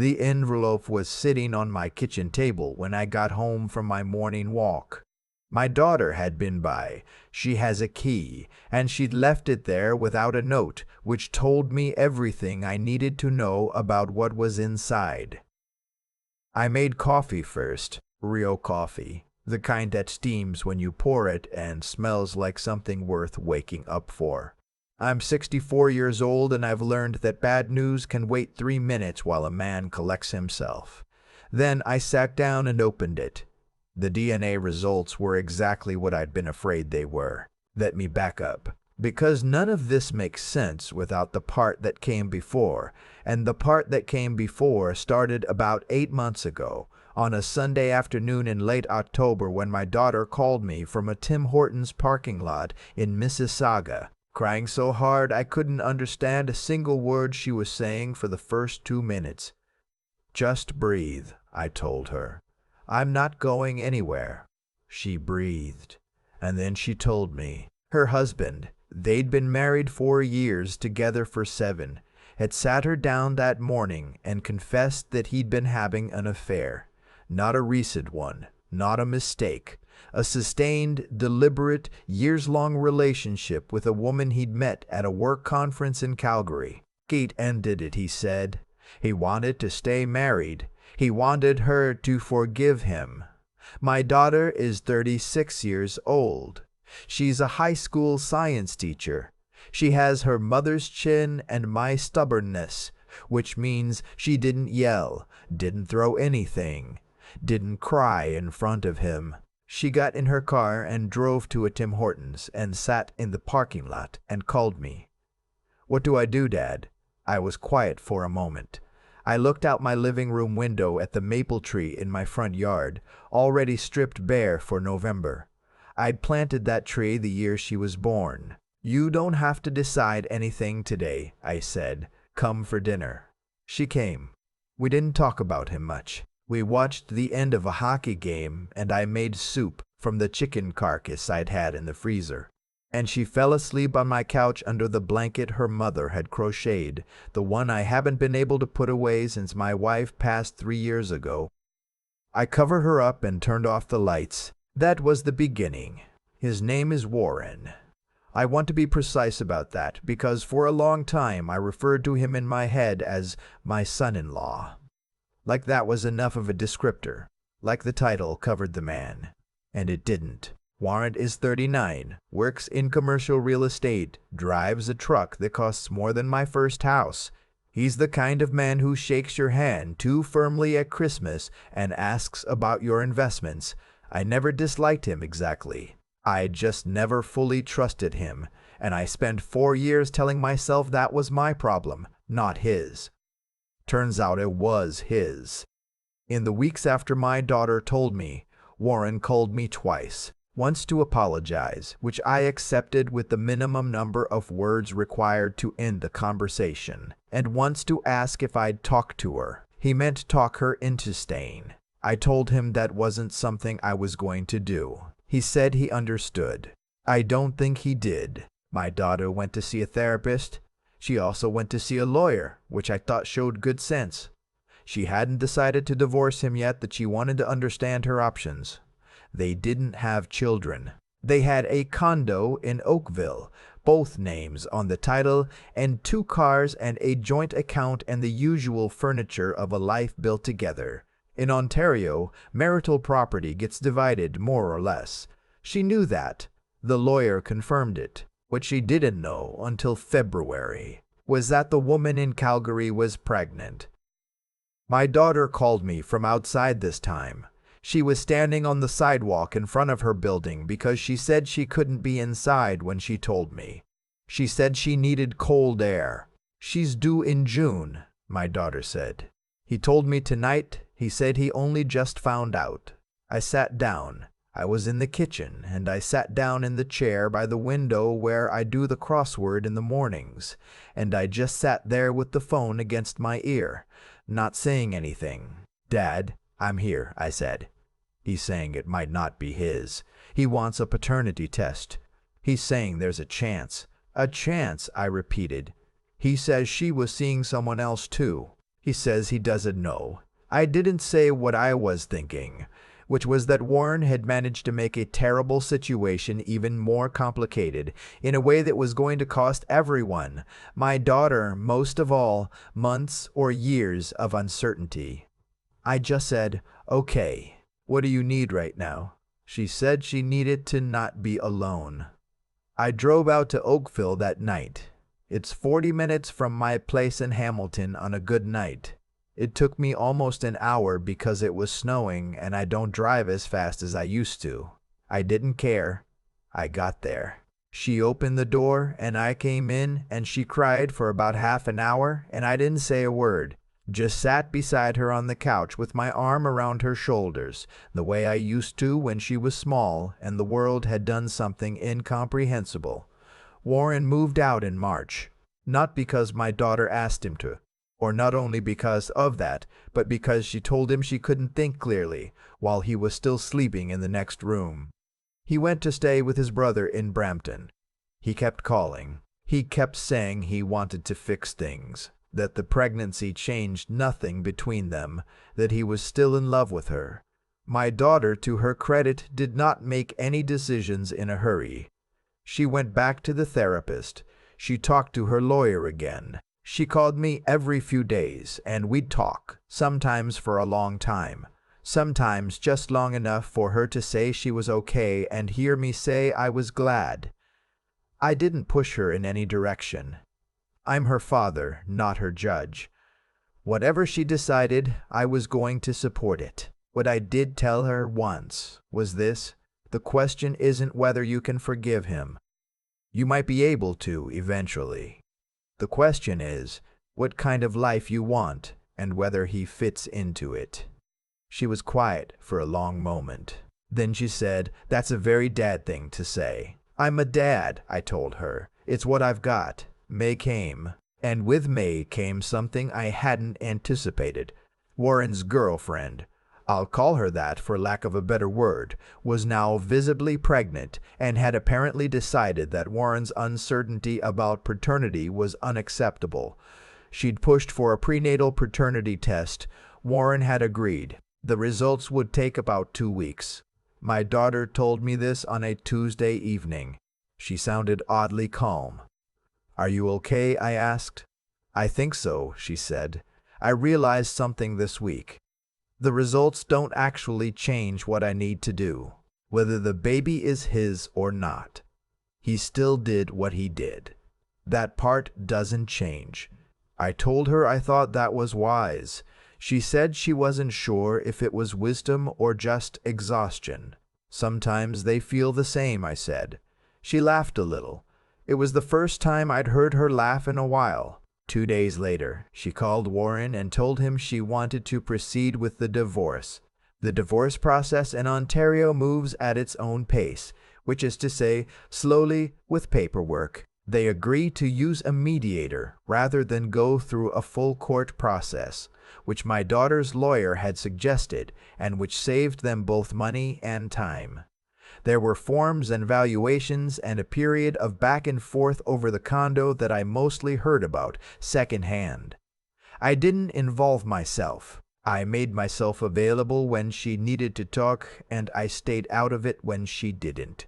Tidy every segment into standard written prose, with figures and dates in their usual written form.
The envelope was sitting on my kitchen table when I got home from my morning walk. My daughter had been by. She has a key, and she'd left it there without a note, which told me everything I needed to know about what was inside. I made coffee first, real coffee, the kind that steams when you pour it and smells like something worth waking up for. I'm 64 years old, and I've learned that bad news can wait 3 minutes while a man collects himself. Then I sat down and opened it. The DNA results were exactly what I'd been afraid they were. Let me back up, because none of this makes sense without the part that came before, and the part that came before started about 8 months ago, on a Sunday afternoon in late October when my daughter called me from a Tim Hortons parking lot in Mississauga, crying so hard I couldn't understand a single word she was saying for the first 2 minutes. "Just breathe," I told her. "I'm not going anywhere." She breathed, and then she told me. Her husband, they'd been married 4 years, together for 7, had sat her down that morning and confessed that he'd been having an affair. Not a recent one, not a mistake. A sustained, deliberate, years-long relationship with a woman he'd met at a work conference in Calgary. He'd ended it, he said. He wanted to stay married. He wanted her to forgive him. My daughter is 36 years old. She's a high school science teacher. She has her mother's chin and my stubbornness, which means she didn't yell, didn't throw anything, didn't cry in front of him. She got in her car and drove to a Tim Hortons and sat in the parking lot and called me. "What do I do, Dad?" I was quiet for a moment. I looked out my living room window at the maple tree in my front yard, already stripped bare for November. I'd planted that tree the year she was born. "You don't have to decide anything today," I said. "Come for dinner." She came. We didn't talk about him much. We watched the end of a hockey game, and I made soup from the chicken carcass I'd had in the freezer. And she fell asleep on my couch under the blanket her mother had crocheted, the one I haven't been able to put away since my wife passed 3 years ago. I covered her up and turned off the lights. That was the beginning. His name is Warren. I want to be precise about that, because for a long time I referred to him in my head as my son-in-law. Like that was enough of a descriptor, like the title covered the man. And it didn't. Warren is 39, works in commercial real estate, drives a truck that costs more than my first house. He's the kind of man who shakes your hand too firmly at Christmas and asks about your investments. I never disliked him exactly. I just never fully trusted him, and I spent 4 years telling myself that was my problem, not his. Turns out it was his. In the weeks after my daughter told me, Warren called me twice. Once to apologize, which I accepted with the minimum number of words required to end the conversation, and once to ask if I'd talk to her. He meant talk her into staying. I told him that wasn't something I was going to do. He said he understood. I don't think he did. My daughter went to see a therapist. She also went to see a lawyer, which I thought showed good sense. She hadn't decided to divorce him yet, that she wanted to understand her options. They didn't have children. They had a condo in Oakville, both names on the title, and 2 cars and a joint account and the usual furniture of a life built together. In Ontario, marital property gets divided more or less. She knew that. The lawyer confirmed it. What she didn't know until February was that the woman in Calgary was pregnant. My daughter called me from outside this time. She was standing on the sidewalk in front of her building because she said she couldn't be inside when she told me. She said she needed cold air. "She's due in June," my daughter said. "He told me tonight. He said he only just found out." I sat down. I was in the kitchen, and I sat down in the chair by the window where I do the crossword in the mornings, and I just sat there with the phone against my ear, not saying anything. "Dad, I'm here," I said. He's saying it might not be his. He wants a paternity test. He's saying there's a chance. "A chance," I repeated. He says she was seeing someone else too. He says he doesn't know. I didn't say what I was thinking, which was that Warren had managed to make a terrible situation even more complicated in a way that was going to cost everyone, my daughter most of all, months or years of uncertainty. I just said, "Okay, what do you need right now?" She said she needed to not be alone. I drove out to Oakville that night. It's 40 minutes from my place in Hamilton on a good night. It took me almost an hour because it was snowing and I don't drive as fast as I used to. I didn't care. I got there. She opened the door and I came in and she cried for about half an hour and I didn't say a word. Just sat beside her on the couch with my arm around her shoulders, the way I used to when she was small and the world had done something incomprehensible. Warren moved out in March, not because my daughter asked him to, or not only because of that, but because she told him she couldn't think clearly while he was still sleeping in the next room. He went to stay with his brother in Brampton. He kept calling. He kept saying he wanted to fix things, that the pregnancy changed nothing between them, that he was still in love with her. My daughter, to her credit, did not make any decisions in a hurry. She went back to the therapist. She talked to her lawyer again. She called me every few days, and we'd talk, sometimes for a long time, sometimes just long enough for her to say she was okay and hear me say I was glad. I didn't push her in any direction. I'm her father, not her judge. Whatever she decided, I was going to support it. What I did tell her once was this: the question isn't whether you can forgive him. You might be able to eventually. The question is what kind of life you want and whether he fits into it. She was quiet for a long moment. Then she said, "That's a very dad thing to say." "I'm a dad," I told her. "It's what I've got." May came, and with May came something I hadn't anticipated. Warren's girlfriend, I'll call her that for lack of a better word, was now visibly pregnant and had apparently decided that Warren's uncertainty about paternity was unacceptable. She'd pushed for a prenatal paternity test. Warren had agreed. The results would take about 2 weeks. My daughter told me this on a Tuesday evening. She sounded oddly calm. "Are you okay?" I asked. "I think so," she said. "I realized something this week. The results don't actually change what I need to do, whether the baby is his or not. He still did what he did. That part doesn't change." I told her I thought that was wise. She said she wasn't sure if it was wisdom or just exhaustion. "Sometimes they feel the same," I said. She laughed a little. It was the first time I'd heard her laugh in a while. 2 days later, she called Warren and told him she wanted to proceed with the divorce. The divorce process in Ontario moves at its own pace, which is to say, slowly with paperwork. They agreed to use a mediator rather than go through a full court process, which my daughter's lawyer had suggested and which saved them both money and time. There were forms and valuations and a period of back and forth over the condo that I mostly heard about secondhand. I didn't involve myself. I made myself available when she needed to talk, and I stayed out of it when she didn't.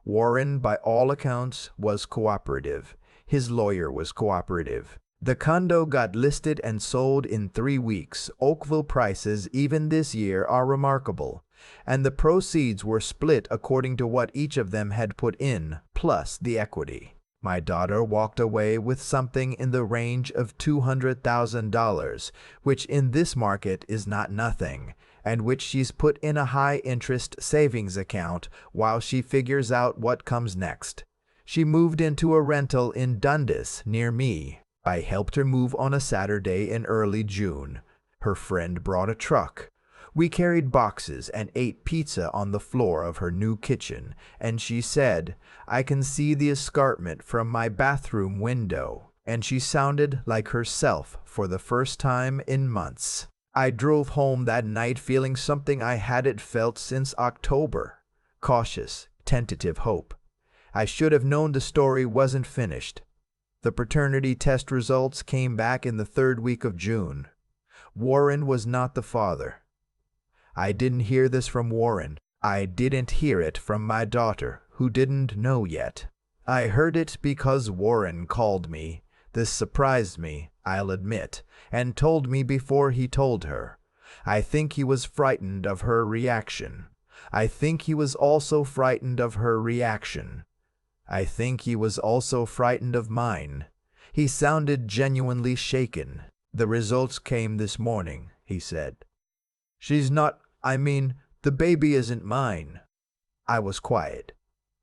Warren, by all accounts, was cooperative. His lawyer was cooperative. The condo got listed and sold in 3 weeks. Oakville prices, even this year, are remarkable. And the proceeds were split according to what each of them had put in, plus the equity. My daughter walked away with something in the range of $200,000, which in this market is not nothing, and which she's put in a high-interest savings account while she figures out what comes next. She moved into a rental in Dundas, near me. I helped her move on a Saturday in early June. Her friend brought a truck. We carried boxes and ate pizza on the floor of her new kitchen, and she said, "I can see the escarpment from my bathroom window," and she sounded like herself for the first time in months. I drove home that night feeling something I hadn't felt since October. Cautious, tentative hope. I should have known the story wasn't finished. The paternity test results came back in the 3rd week of June. Warren was not the father. I didn't hear this from Warren. I didn't hear it from my daughter, who didn't know yet. I heard it because Warren called me. This surprised me, I'll admit, and told me before he told her. I think he was frightened of her reaction. I think he was also frightened of her reaction. I think he was also frightened of mine. He sounded genuinely shaken. The results came this morning, he said. The baby isn't mine. I was quiet.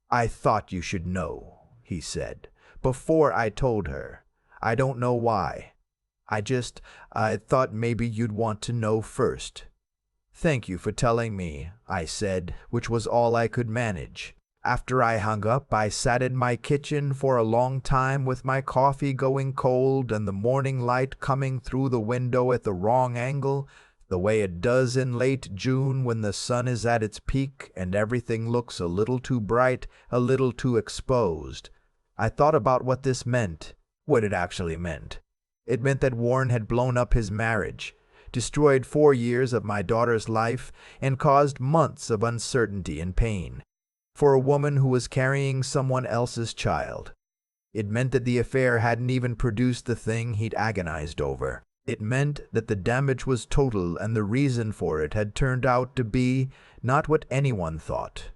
I thought you should know, he said, before I told her. I don't know why. I thought maybe you'd want to know first. Thank you for telling me, I said, which was all I could manage. After I hung up, I sat in my kitchen for a long time with my coffee going cold and the morning light coming through the window at the wrong angle, the way it does in late June when the sun is at its peak and everything looks a little too bright, a little too exposed. I thought about what this meant, what it actually meant. It meant that Warren had blown up his marriage, destroyed 4 years of my daughter's life, and caused months of uncertainty and pain for a woman who was carrying someone else's child. It meant that the affair hadn't even produced the thing he'd agonized over. It meant that the damage was total and the reason for it had turned out to be not what anyone thought.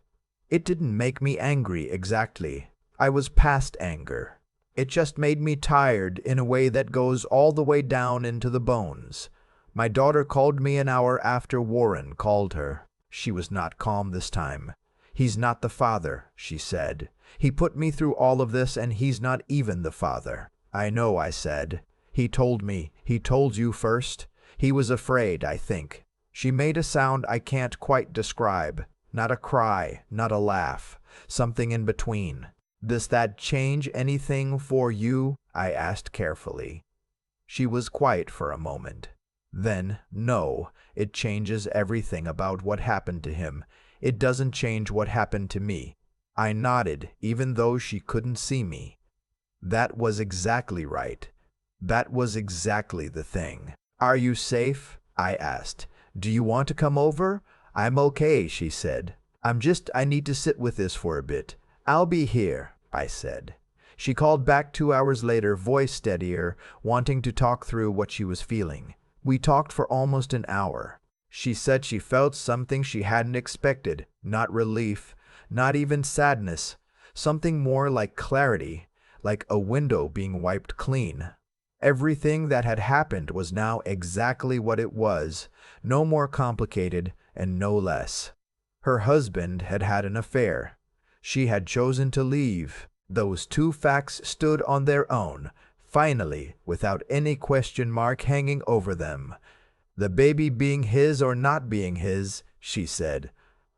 It didn't make me angry exactly. I was past anger. It just made me tired in a way that goes all the way down into the bones. My daughter called me an hour after Warren called her. She was not calm this time. He's not the father, she said. He put me through all of this and he's not even the father. I know, I said. He told me. He told you first. He was afraid, I think. She made a sound I can't quite describe. Not a cry, not a laugh. Something in between. Does that change anything for you? I asked carefully. She was quiet for a moment. Then, no, it changes everything about what happened to him. It doesn't change what happened to me. I nodded, even though she couldn't see me. That was exactly right. That was exactly the thing. Are you safe? I asked. Do you want to come over? I'm okay, she said. I need to sit with this for a bit. I'll be here, I said. She called back 2 hours later, voice steadier, wanting to talk through what she was feeling. We talked for almost an hour. She said she felt something she hadn't expected, not relief, not even sadness, something more like clarity, like a window being wiped clean. Everything that had happened was now exactly what it was, no more complicated and no less. Her husband had had an affair. She had chosen to leave. Those two facts stood on their own, finally, without any question mark hanging over them. The baby being his or not being his, she said.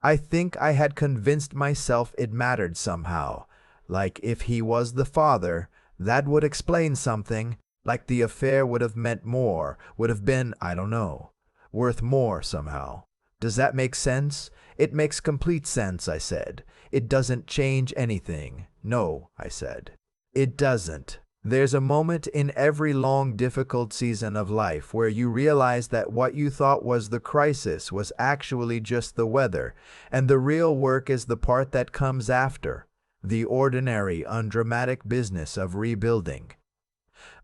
I think I had convinced myself it mattered somehow. Like if he was the father, that would explain something. Like the affair would have meant more, would have been, I don't know, worth more somehow. Does that make sense? It makes complete sense, I said. It doesn't change anything. No, I said. It doesn't. There's a moment in every long, difficult season of life where you realize that what you thought was the crisis was actually just the weather, and the real work is the part that comes after, the ordinary, undramatic business of rebuilding.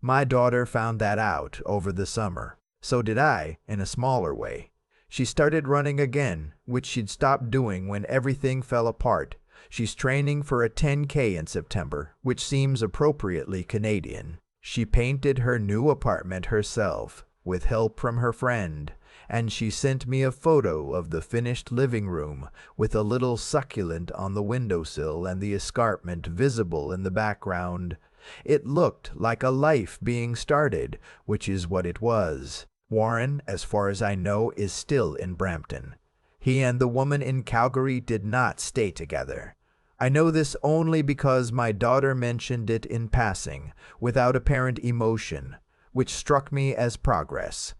My daughter found that out over the summer. So did I, in a smaller way. She started running again, which she'd stopped doing when everything fell apart. She's training for a 10K in September, which seems appropriately Canadian. She painted her new apartment herself, with help from her friend, and she sent me a photo of the finished living room with a little succulent on the windowsill and the escarpment visible in the background. It looked like a life being started, which is what it was. Warren, as far as I know, is still in Brampton. He and the woman in Calgary did not stay together. I know this only because my daughter mentioned it in passing, without apparent emotion, which struck me as progress.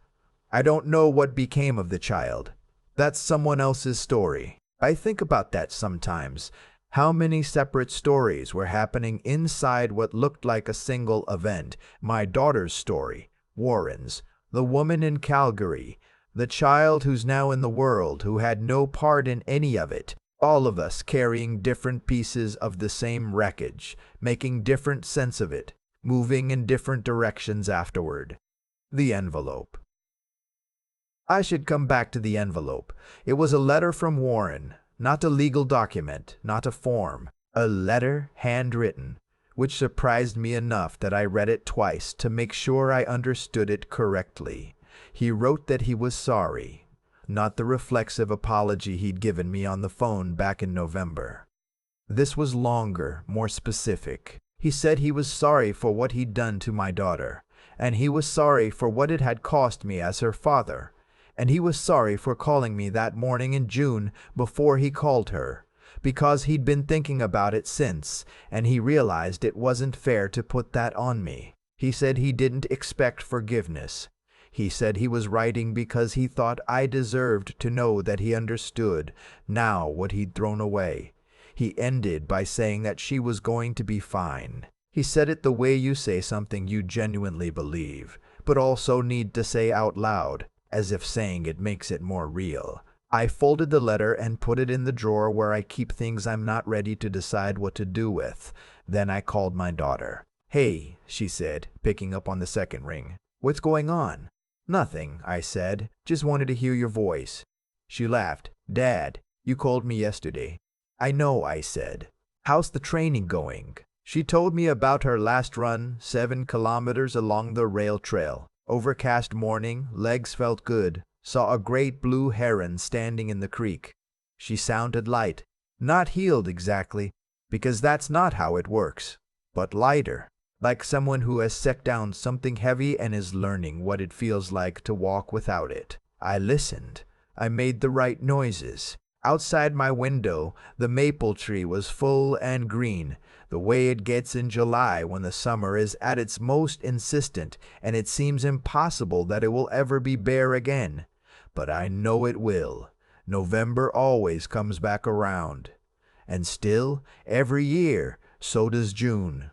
I don't know what became of the child. That's someone else's story. I think about that sometimes. How many separate stories were happening inside what looked like a single event? My daughter's story, Warren's, The woman in Calgary, the child who's now in the world, who had no part in any of it. All of us carrying different pieces of the same wreckage, making different sense of it, moving in different directions afterward. The envelope. I should come back to the envelope. It was a letter from Warren, not a legal document, not a form. A letter handwritten, which surprised me enough that I read it twice to make sure I understood it correctly. He wrote that he was sorry, not the reflexive apology he'd given me on the phone back in November. This was longer, more specific. He said he was sorry for what he'd done to my daughter, and he was sorry for what it had cost me as her father, and he was sorry for calling me that morning in June before he called her, because he'd been thinking about it since, and he realized it wasn't fair to put that on me. He said he didn't expect forgiveness. He said he was writing because he thought I deserved to know that he understood now what he'd thrown away. He ended by saying that she was going to be fine. He said it the way you say something you genuinely believe, but also need to say out loud, as if saying it makes it more real. I folded the letter and put it in the drawer where I keep things I'm not ready to decide what to do with. Then I called my daughter. "Hey," she said, picking up on the second ring. "What's going on?" "Nothing," I said. "Just wanted to hear your voice." She laughed. "Dad, you called me yesterday." "I know," I said. "How's the training going?" She told me about her last run, 7 kilometers along the rail trail. Overcast morning, legs felt good. Saw a great blue heron standing in the creek. She sounded light. Not healed exactly, because that's not how it works, but lighter, like someone who has set down something heavy and is learning what it feels like to walk without it. I listened. I made the right noises. Outside my window, the maple tree was full and green, the way it gets in July when the summer is at its most insistent and it seems impossible that it will ever be bare again. But I know it will. November always comes back around. And still, every year, so does June.